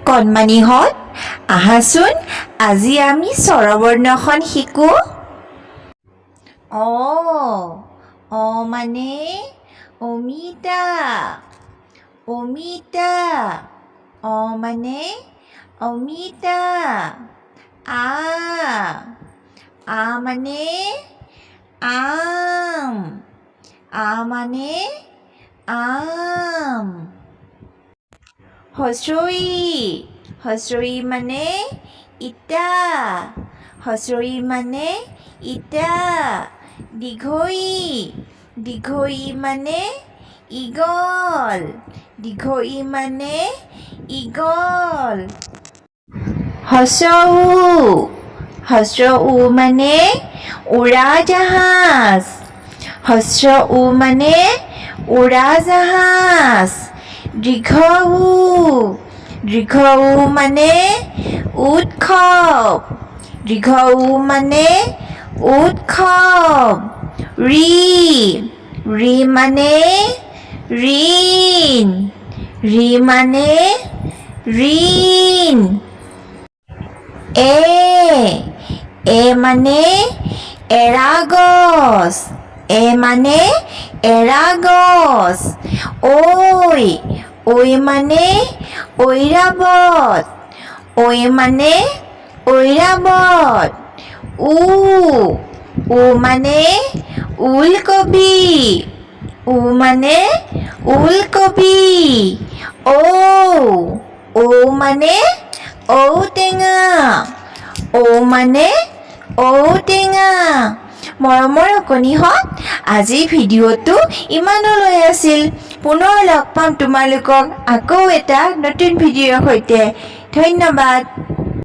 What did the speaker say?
কণমানিহঁত আহাচোন আজি আমি স্বৰবৰ্ণখন শিকো অ মানে অমিতা অমিতা অ মানে অমিতা আ মানে আম মানে আম হস্ৰই মানে ইটা হস্ৰই মানে ইটা দীঘই মানে ঈগল দীঘই মানে ঈগল হস্ৰ উ মানে উৰাজাহাজ হস্ৰ উ মানে উৰাজাহাজ দীৰ্ঘ উ মানে উৎসৱ দীৰ্ঘ উ মানে উৎসৱ ৰি মানে ঋণ মানে ঋণ এ মানে এৰাগছ মানে এৰাগছ ঐ মানে ঐৰাবত মানে ঐৰাবত উ মানে ওলকবি মানে ওলকবি ঔ মানে ঔটেঙা মানে ঔটেঙা মৰমৰ অকণিহঁত আজিৰ ভিডিঅ'টো ইমানলৈ আছিল পুনৰ লগ পাম তোমালোকক আকৌ এটা নতুন ভিডিঅ'ৰ সৈতে ধন্যবাদ